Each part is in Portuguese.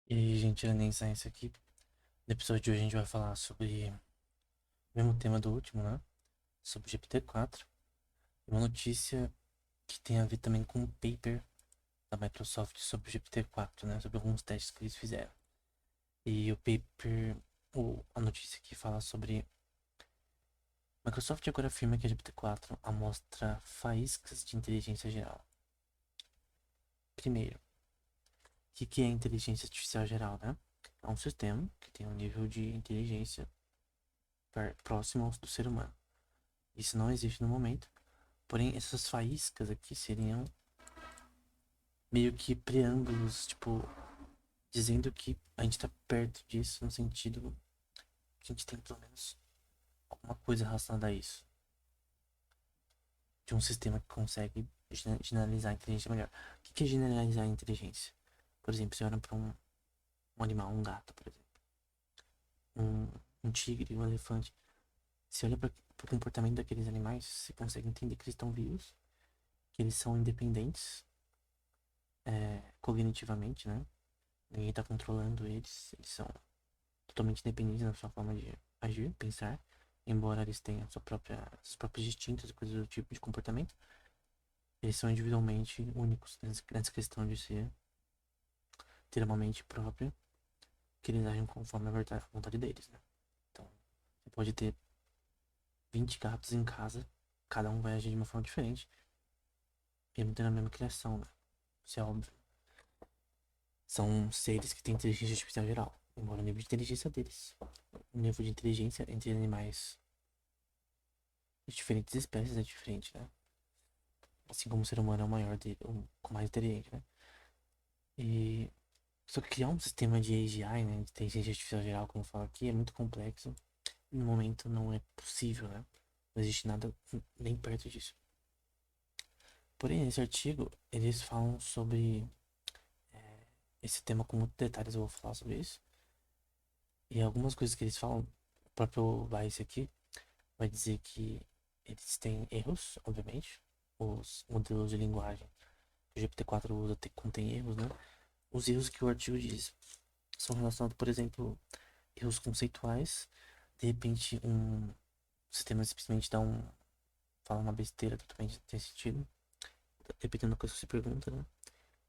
E aí, gente, Enem Science aqui. No episódio de hoje a gente vai falar sobre o mesmo tema do último, né? Sobre o GPT-4. E uma notícia que tem a ver também com um paper da Microsoft sobre o GPT-4, né? Sobre alguns testes que eles fizeram. E o paper, a notícia aqui fala sobre Microsoft agora afirma que a GPT-4 amostra faíscas de inteligência geral. Primeiro, o que é inteligência artificial geral, né? É um sistema que tem um nível de inteligência próximo ao do ser humano. Isso não existe no momento. Porém, essas faíscas aqui seriam meio que preâmbulos, tipo, dizendo que a gente tá perto disso, no sentido que a gente tem pelo menos alguma coisa relacionada a isso. De um sistema que consegue generalizar a inteligência melhor. O que é generalizar a inteligência? Por exemplo, você olha para um animal, um gato, por exemplo, um, um tigre, um elefante. Você olha para o comportamento daqueles animais, você consegue entender que eles estão vivos, que eles são independentes, cognitivamente, né? Ninguém tá controlando eles. Eles são totalmente independentes na sua forma de agir, pensar. Embora eles tenham seus próprios instintos e coisas do tipo de comportamento, eles são individualmente únicos nessa questão de ter uma mente própria, que eles agem conforme a vontade deles, né? Então, você pode ter 20 gatos em casa, cada um vai agir de uma forma diferente, mesmo tendo a mesma criação, né? Isso é óbvio. São seres que têm inteligência artificial geral, embora o nível de inteligência deles, o nível de inteligência entre animais de diferentes espécies é diferente, né? Assim como o ser humano é o maior dele, o mais inteligente, né? E só que criar um sistema de AGI, né, de inteligência artificial geral, como eu falo aqui, é muito complexo. E no momento não é possível, né? Não existe nada nem perto disso. Porém, nesse artigo, eles falam sobre esse tema com muitos detalhes, eu vou falar sobre isso. E algumas coisas que eles falam, o próprio Vice aqui vai dizer que eles têm erros, obviamente. Os modelos de linguagem que o GPT-4 usa contém erros, né? Os erros que o artigo diz são relacionados, por exemplo, erros conceituais. De repente, um sistema simplesmente fala uma besteira totalmente sem sentido, repetindo a coisa que você pergunta, né?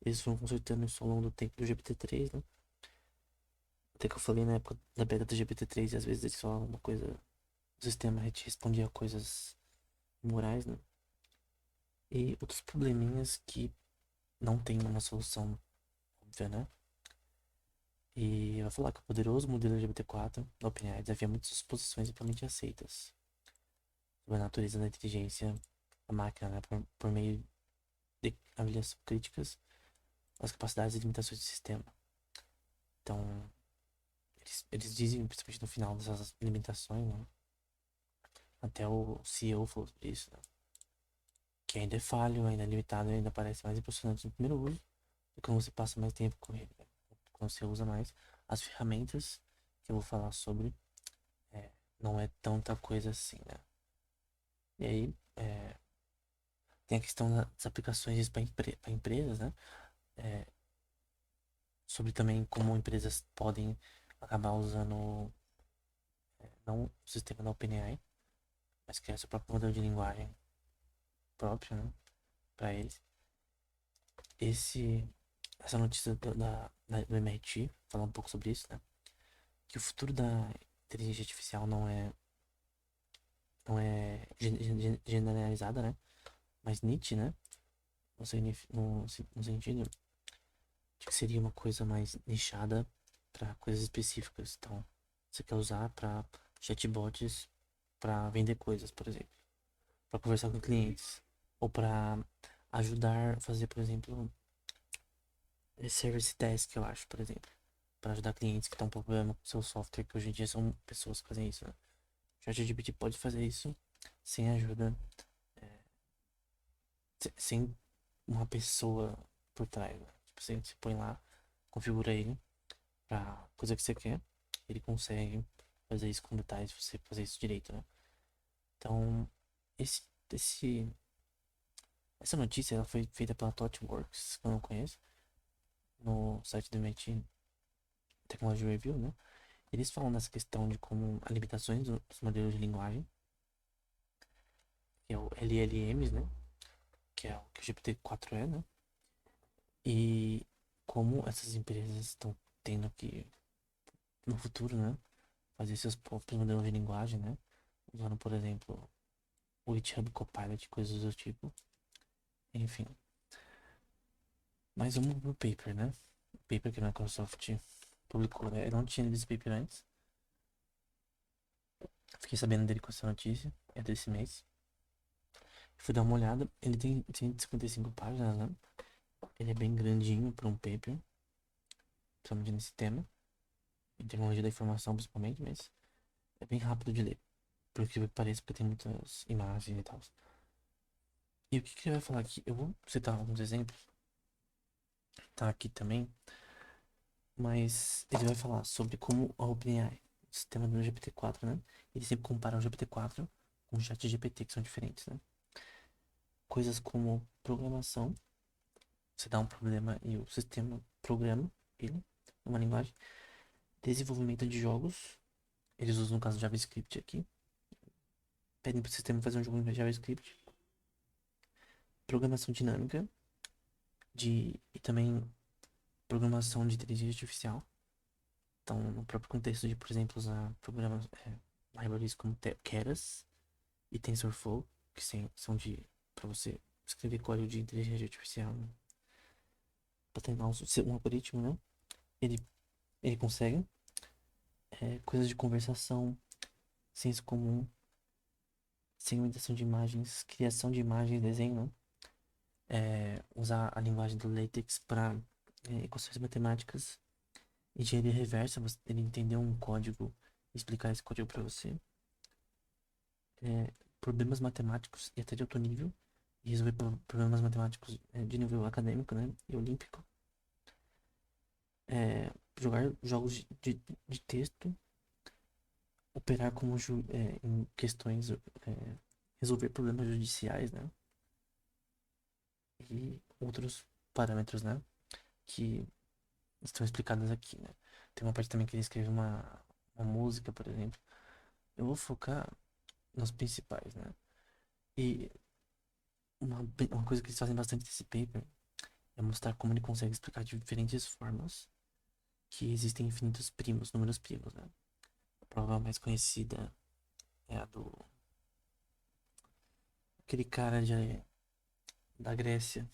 Eles foram consertando isso ao longo do tempo do GPT-3, né? Até que eu falei na época da beta do GPT-3, e às vezes eles falavam uma coisa, o sistema respondia coisas morais, né? E outros probleminhas que não tem uma solução óbvia, né? E vai falar que o poderoso modelo GPT-4 da OpenAI desafia muitas suposições amplamente aceitas sobre a natureza da inteligência da máquina, né, por meio de avaliações críticas às capacidades e limitações do sistema. Então, eles dizem, principalmente no final dessas limitações, né, até o CEO falou sobre isso, né, que ainda é falho, ainda é limitado, ainda parece mais impressionante no primeiro uso, e quando você passa mais tempo com ele, né, quando você usa mais as ferramentas que eu vou falar sobre, é, não é tanta coisa assim, né. E aí, tem a questão das aplicações para empresas, né? É, sobre também como empresas podem acabar usando não o sistema da OpenAI, mas criar seu próprio modelo de linguagem próprio, né? Para eles. Esse, essa notícia do MIT fala um pouco sobre isso, né? Que o futuro da inteligência artificial não é generalizada, né? Mas niche, né? No sentido de que seria uma coisa mais nichada para coisas específicas. Então, você quer usar para chatbots para vender coisas, por exemplo, para conversar com clientes ou para ajudar a fazer, por exemplo, service desk, eu acho, por exemplo, para ajudar clientes que estão com problema com seu software, que hoje em dia são pessoas que fazem isso, né? O ChatGPT pode fazer isso sem ajuda, sem uma pessoa por trás, né? Tipo, você põe lá, configura ele pra coisa que você quer, ele consegue fazer isso com detalhes, você fazer isso direito, né? Então, esse, esse, essa notícia ela foi feita pela ThoughtWorks, que eu não conheço, no site do MIT. Technology Review, né? Eles falam dessa questão de como as limitações dos modelos de linguagem, que é o LLMs, né? Que é o que o GPT-4 é, né? E como essas empresas estão tendo que, no futuro, né? Fazer seus próprios modelos de linguagem, né? Usando, por exemplo, o GitHub Copilot, coisas do tipo. Enfim. Mas vamos pro paper, né? O paper que a Microsoft publicou, né? Eu não tinha lido esse paper antes. Fiquei sabendo dele com essa notícia. É desse mês. Fui dar uma olhada. Ele tem 155 páginas, né? Ele é bem grandinho para um paper. Principalmente nesse tema. Em tecnologia da informação, principalmente. Mas é bem rápido de ler. Por que parece, porque tem muitas imagens e tal. E o que que ele vai falar aqui? Eu vou citar alguns exemplos. Tá aqui também. Mas ele vai falar sobre como a OpenAI, o sistema do GPT-4, né? Ele sempre compara o GPT-4 com o ChatGPT, que são diferentes, né? Coisas como programação. Você dá um problema e o sistema programa ele, uma linguagem. Desenvolvimento de jogos. Eles usam no caso JavaScript aqui. Pedem para o sistema fazer um jogo em JavaScript. Programação dinâmica. E também programação de inteligência artificial. Então, no próprio contexto de, por exemplo, usar programas, libraries como Keras e TensorFlow, que são de para você escrever código de inteligência artificial, né? Para treinar um algoritmo, né? Ele, ele consegue coisas de conversação, senso comum, segmentação de imagens, criação de imagens, desenho, né? Usar a linguagem do LaTeX para equações matemáticas, engenharia reversa, ele entender um código, explicar esse código para você. Problemas matemáticos e até de alto nível, e resolver problemas matemáticos de nível acadêmico, né, e olímpico. Jogar jogos de texto, operar como em questões, resolver problemas judiciais, né, e outros parâmetros, né, que estão explicados aqui, né. Tem uma parte também que ele escreve uma música, por exemplo. Eu vou focar nos principais, né. E uma coisa que eles fazem bastante nesse paper é mostrar como ele consegue explicar de diferentes formas que existem infinitos primos, números primos, né? A prova mais conhecida é a do aquele cara da Grécia,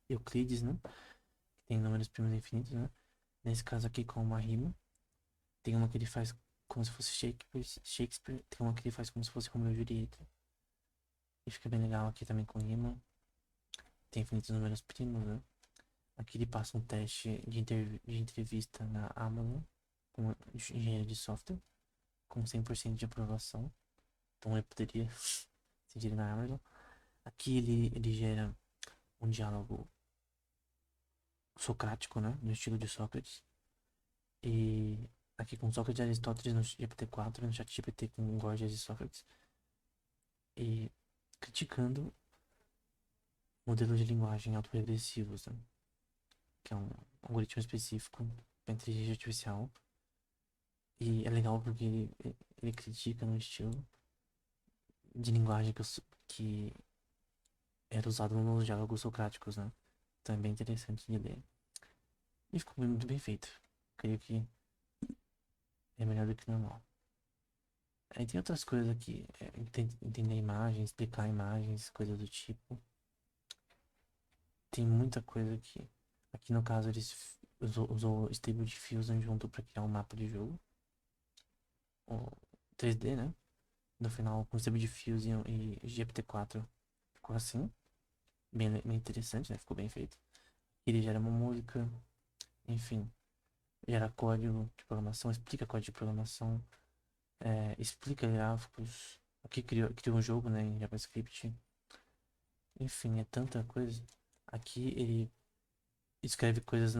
Euclides, né? Que tem números primos infinitos, né? Nesse caso aqui com uma rima, tem uma que ele faz como se fosse Shakespeare, tem uma que ele faz como se fosse Romeu e Julieta. E fica bem legal aqui também com rima. Tem infinitos números primos, né? Aqui ele passa um teste de entrevista na Amazon, com engenheiro de software, com 100% de aprovação. Então ele poderia seguir na Amazon. Aqui ele gera um diálogo socrático, né? No estilo de Sócrates. E aqui com Sócrates e Aristóteles no GPT-4, no ChatGPT com Gorgias e Sócrates. E criticando modelos de linguagem autorregressivos, né? Que é um algoritmo específico para inteligência artificial. E é legal porque ele critica no estilo de linguagem que era usado nos diálogos socráticos, né? Então é bem interessante de ler. E ficou muito bem feito. Creio que é melhor do que normal. Aí tem outras coisas aqui. Entender imagens, explicar imagens, coisas do tipo. Tem muita coisa aqui. Aqui no caso eles usou Stable Diffusion junto para criar um mapa de jogo. O 3D, né? No final com Stable Diffusion e GPT-4 ficou assim. Bem interessante, né? Ficou bem feito. Ele gera uma música, enfim. Gera código de programação, explica código de programação. Explica gráficos. Aqui criou um jogo, né, em JavaScript. Enfim, é tanta coisa. Aqui ele escreve coisas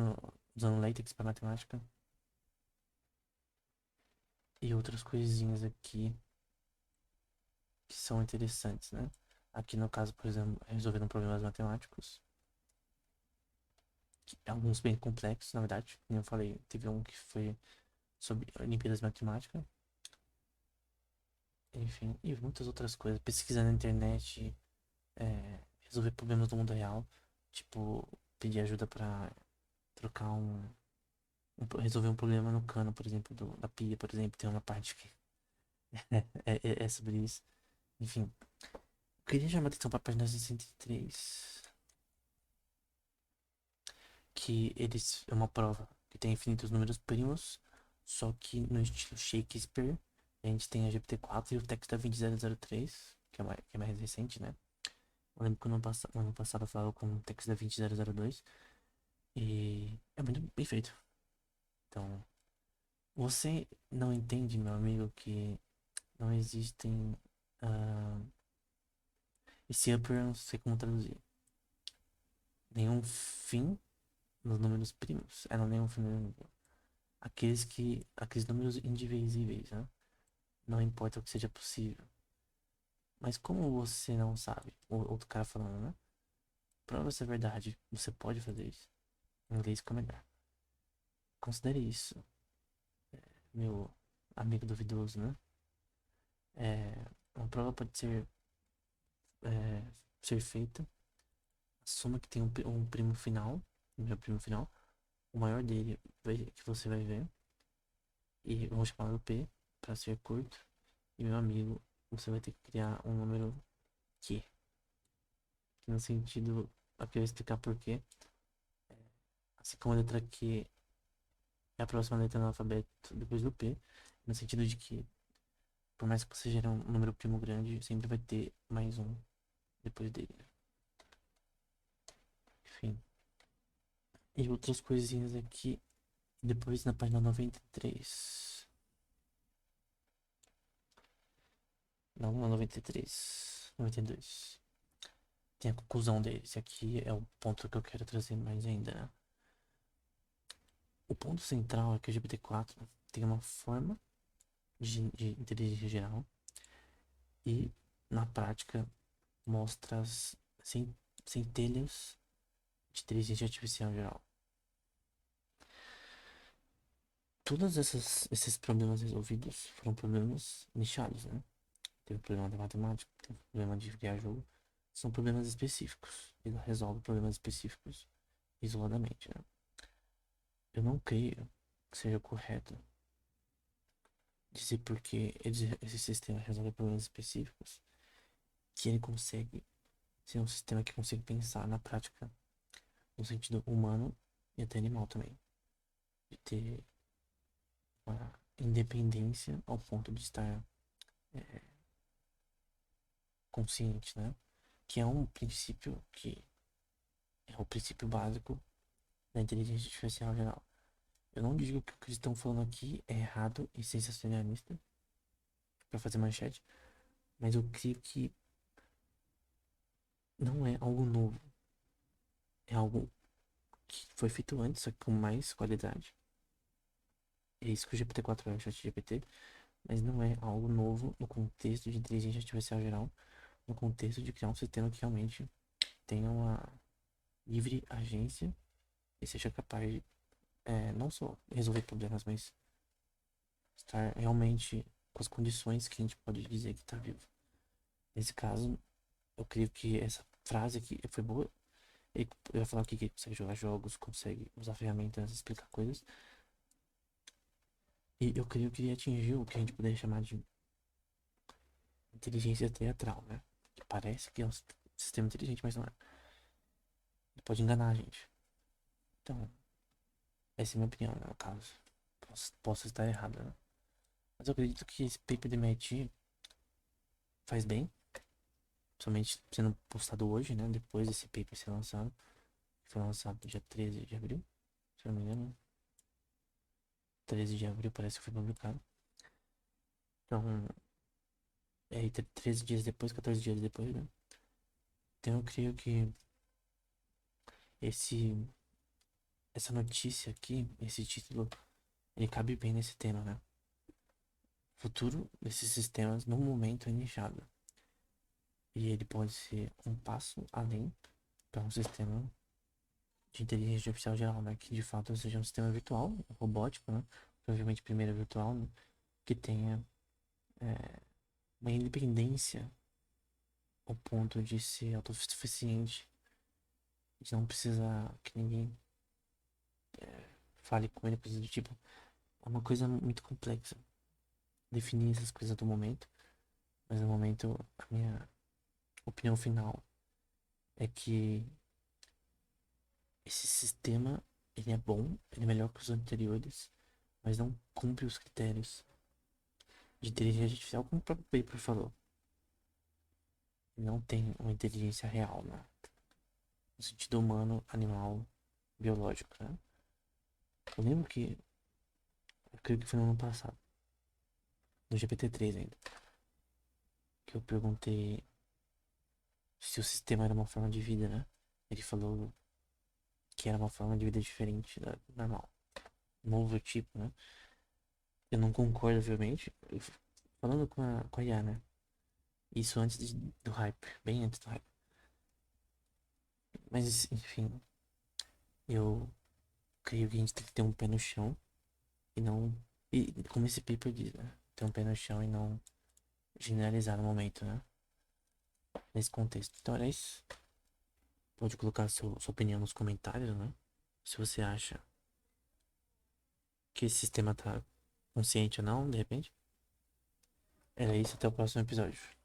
usando LaTeX para matemática. E outras coisinhas aqui que são interessantes, né? Aqui no caso, por exemplo, resolvendo problemas matemáticos. Alguns bem complexos, na verdade. Como eu falei, teve um que foi sobre Olimpíadas de Matemática. Enfim, e muitas outras coisas. Pesquisar na internet, resolver problemas do mundo real. Tipo, pedir ajuda pra trocar resolver um problema no cano, por exemplo, da pia, por exemplo. Tem uma parte que é sobre isso. Enfim, eu queria chamar a atenção pra página 63. Que eles é uma prova que tem infinitos números primos, só que no estilo Shakespeare. A gente tem a GPT-4 e o texto da 20003, que é mais recente, né? Eu lembro que no ano passado eu falava com o texto da 20002 e é muito bem feito. Então, você não entende, meu amigo, que não existem. ah, esse upper, eu não sei como traduzir. Nenhum fim nos números primos. Não, nenhum fim. Aqueles números indivisíveis, né? Não importa o que seja possível. Mas como você não sabe, o outro cara falando, né? Prova essa verdade. Você pode fazer isso. Em inglês fica melhor. Considere isso, meu amigo duvidoso, né? Uma prova pode é, ser feita. Assuma que tem um primo final, um meu primo final. O maior dele que você vai ver. E vamos chamar P para ser curto. E meu amigo, você vai ter que criar um número Q. No sentido, aqui eu vou explicar por quê. Assim como a letra Q é a próxima letra do alfabeto depois do P, no sentido de que, por mais que você gere um número primo grande, sempre vai ter mais um depois dele. Enfim. E outras coisinhas aqui, depois na página 93. Não, na 93. 92. Tem a conclusão dele. Esse aqui é o ponto que eu quero trazer mais ainda, né? O ponto central é que o GPT-4 tem uma forma de inteligência geral e, na prática, mostra as centelhas de inteligência artificial geral. Todos esses problemas resolvidos foram problemas nichados, né? Teve o problema da matemática, teve o problema de criar jogo. São problemas específicos. Ele resolve problemas específicos isoladamente, né? Eu não creio que seja correto dizer porque esse sistema resolve problemas específicos que ele consegue ser um sistema que consegue pensar na prática no sentido humano e até animal também. De ter uma independência ao ponto de estar é, consciente, né? Que é um princípio que é o princípio básico da inteligência artificial geral. Eu não digo que o que eles estão falando aqui é errado e sensacionalista para fazer manchete, mas eu creio que não é algo novo. É algo que foi feito antes, só que com mais qualidade. É isso que o GPT-4 é o ChatGPT, mas não é algo novo no contexto de inteligência artificial geral, no contexto de criar um sistema que realmente tenha uma livre agência e seja capaz de não só resolver problemas, mas estar realmente com as condições que a gente pode dizer que está vivo. Nesse caso, eu creio que essa frase aqui foi boa. Ele vai falar aqui que ele consegue jogar jogos, consegue usar ferramentas, explicar coisas. E eu creio que ele atingiu o que a gente poderia chamar de inteligência teatral, né? Que parece que é um sistema inteligente, mas não é. Ele pode enganar a gente. Então, essa é a minha opinião, né, no caso. Posso estar errado, né? Mas eu acredito que esse paper do MIT faz bem. Somente sendo postado hoje, né? Depois desse paper ser lançado. Foi lançado dia 13 de abril, se eu não me engano. 13 de abril parece que foi publicado. Então, 13 dias depois, 14 dias depois, né? Então eu creio que esse, essa notícia aqui, esse título, ele cabe bem nesse tema, né? O futuro desses sistemas no momento é nichado. E ele pode ser um passo além para um sistema de inteligência artificial geral, né? Que de fato seja um sistema virtual, robótico, né? Provavelmente primeiro virtual, né? Que tenha uma independência ao ponto de ser autossuficiente, de não precisar que ninguém fale com ele, coisa do tipo. É uma coisa muito complexa definir essas coisas do momento, mas no momento a minha opinião final é que esse sistema ele é bom, ele é melhor que os anteriores, mas não cumpre os critérios de inteligência artificial, como o próprio paper falou. Não tem uma inteligência real, né? No sentido humano, animal, biológico, né? Eu lembro que, eu creio que foi no ano passado, no GPT-3 ainda, que eu perguntei se o sistema era uma forma de vida, né? Ele falou que era uma forma de vida diferente da normal. Um novo tipo, né? Eu não concordo, obviamente. Falando com a IA, né? Isso antes do hype, bem antes do hype. Mas, enfim, eu creio que a gente tem que ter um pé no chão e não. E como esse paper diz, né? Ter um pé no chão e não generalizar no momento, né? Nesse contexto. Então era isso. Pode colocar sua opinião nos comentários, né? Se você acha que esse sistema tá consciente ou não, de repente. Era isso, até o próximo episódio.